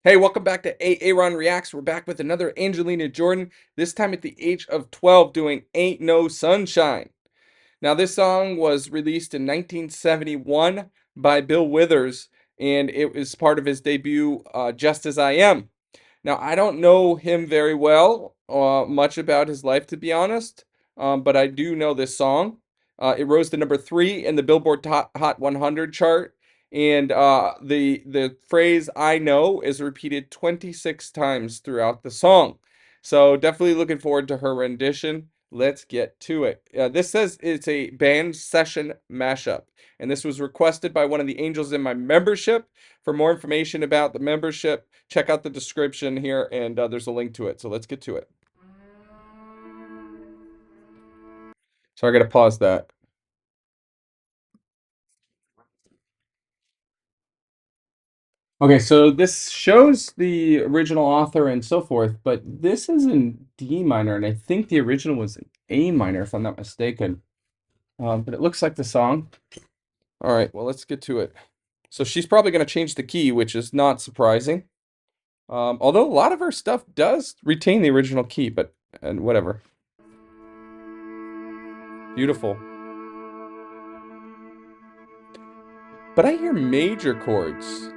Hey, welcome back to A-Aron Reacts. We're back with another Angelina Jordan, this time at the age of 12 doing Ain't No Sunshine. Now, this song was released in 1971 by Bill Withers, and it was part of his debut, Just As I Am. Now, I don't know him very well, much about his life, to be honest, but I do know this song. It rose to number 3 in the Billboard Hot 100 chart, and the phrase "I know" is repeated 26 times throughout the song. So definitely looking forward to her rendition. Let's get to it. This says it's a band session mashup, and this was requested by one of the angels in my membership. For more information about the membership, check out the description here, and there's a link to it. So let's get to it. So I got to pause that. Okay, so this shows the original author and so forth, but this is in D minor, and I think the original was in A minor, if I'm not mistaken. But it looks like the song. All right, well, let's get to it. So she's probably going to change the key, which is not surprising. Although a lot of her stuff does retain the original key, but and whatever. Beautiful. But I hear major chords.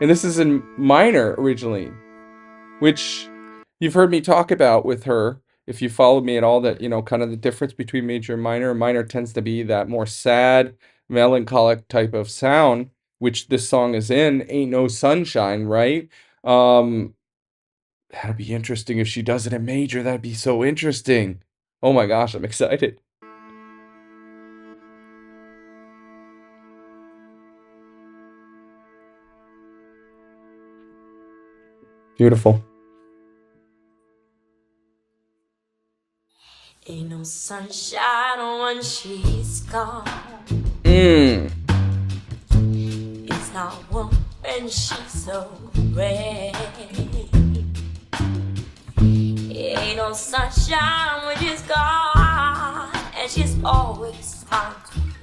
And this is in minor originally, which you've heard me talk about with her. If you followed me at all, that, kind of the difference between major and minor. Minor tends to be that more sad, melancholic type of sound, which this song is in. Ain't No Sunshine, right? Um, that'd be interesting if she does it in major. That'd be so interesting. Oh my gosh, I'm excited. Beautiful. Ain't no sunshine when she's gone. Mmm. It's not warm when she's away. Ain't no sunshine when she's gone, and she's always on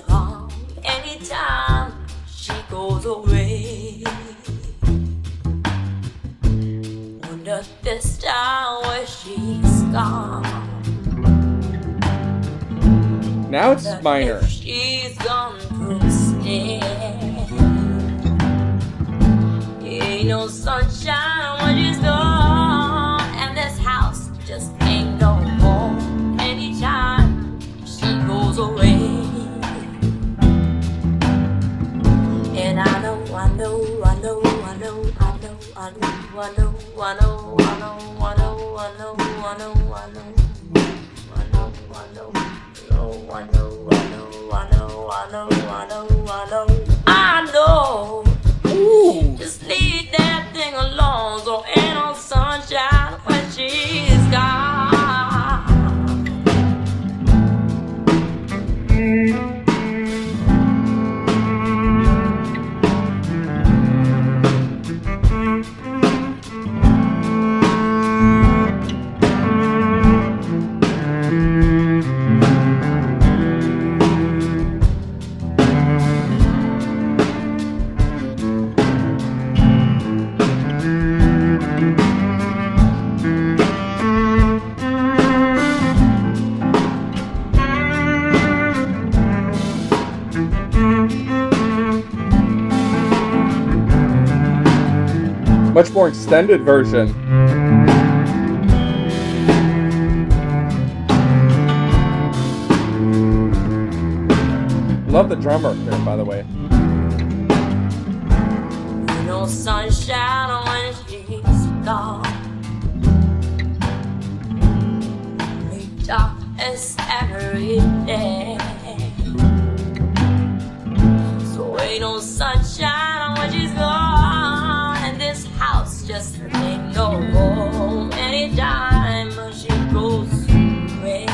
wrong anytime she goes away. Wonder this time where she's gone. Now it's minor. If she's gone to stay. Ain't no sunshine when she's gone, and this house just ain't no home anytime she goes away. And I know, I know, I know, I know, I know, I know, I know, I know, I know, I know, I know, I know, I know. I know. Ooh. Just leave that thing alone. So ain't no sunshine when she's gone. Much more extended version. Love the drummer here, by the way. No sunshine when she's gone. Darkness every day. So ain't no sunshine when she's gone, and this house just ain't no home anytime she goes away.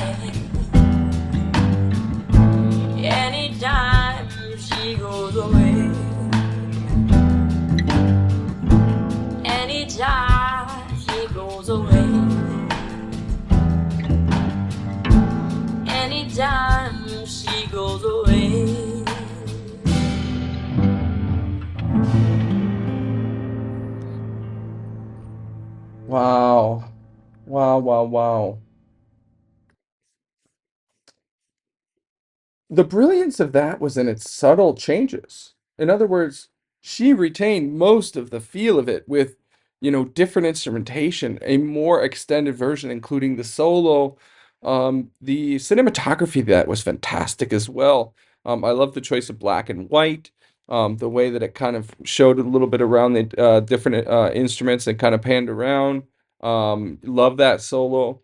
Anytime she goes away. Anytime she goes away. Anytime she goes away. Wow. Wow, wow, wow. The brilliance of that was in its subtle changes. In other words, she retained most of the feel of it with, different instrumentation, a more extended version, including the solo. The cinematography of that was fantastic as well. I love the choice of black and white. The way that it kind of showed a little bit around the different instruments and kind of panned around. Love that solo.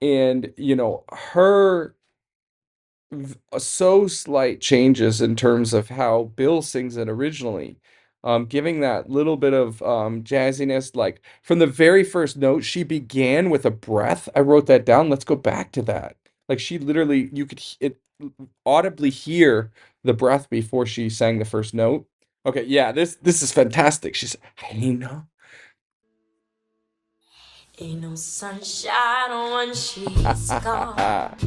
And, her so slight changes in terms of how Bill sings it originally, giving that little bit of jazziness. Like from the very first note, she began with a breath. I wrote that down. Let's go back to that. Like she literally, you could audibly hear the breath before she sang the first note. Okay, yeah, this is fantastic. She's, hey, no. Ain't no sunshine when she's gone.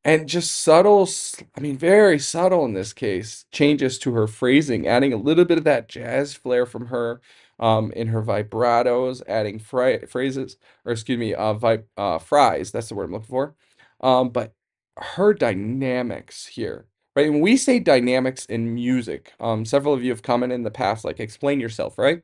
And just subtle, I mean, very subtle in this case, changes to her phrasing, adding a little bit of that jazz flair from her in her vibratos, adding phrases, or excuse me, fries, that's the word I'm looking for. But her dynamics here, right? And when we say dynamics in music, several of you have commented in the past, like, explain yourself, right?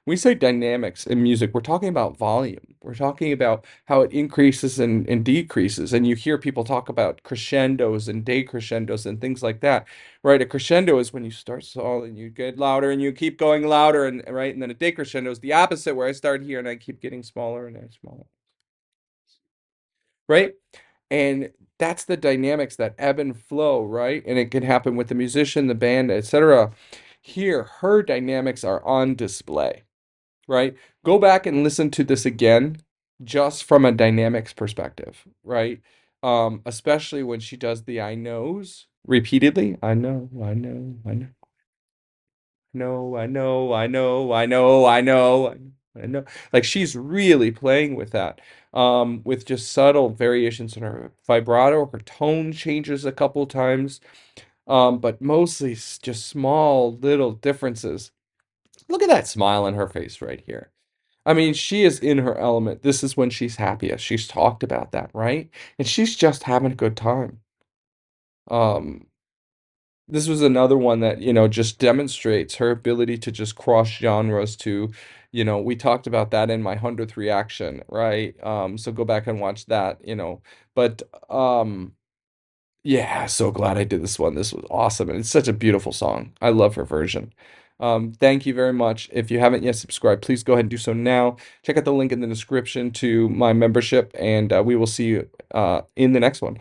We say dynamics in music, we're talking about volume. We're talking about how it increases and decreases. And you hear people talk about crescendos and decrescendos and things like that, right? A crescendo is when you start small and you get louder and you keep going louder, and right. And then a decrescendo is the opposite, where I start here and I keep getting smaller and smaller, right? And that's the dynamics that ebb and flow, right? And it can happen with the musician, the band, etc. Here, her dynamics are on display, right? Go back and listen to this again, just from a dynamics perspective, right? Especially when she does the I knows repeatedly. I know, I know, I know, I know, I know, I know, I know, I know. Like she's really playing with that, with just subtle variations in her vibrato. Her tone changes a couple times, but mostly just small little differences. Look at that smile on her face right here. I mean, she is in her element. This is when she's happiest. She's talked about that, right? And she's just having a good time. Um, this was another one that, just demonstrates her ability to just cross genres to, we talked about that in my 100th reaction, right? So go back and watch that, But yeah, so glad I did this one. This was awesome, and it's such a beautiful song. I love her version. Thank you very much. If you haven't yet subscribed, please go ahead and do so now. Check out the link in the description to my membership, and we will see you in the next one.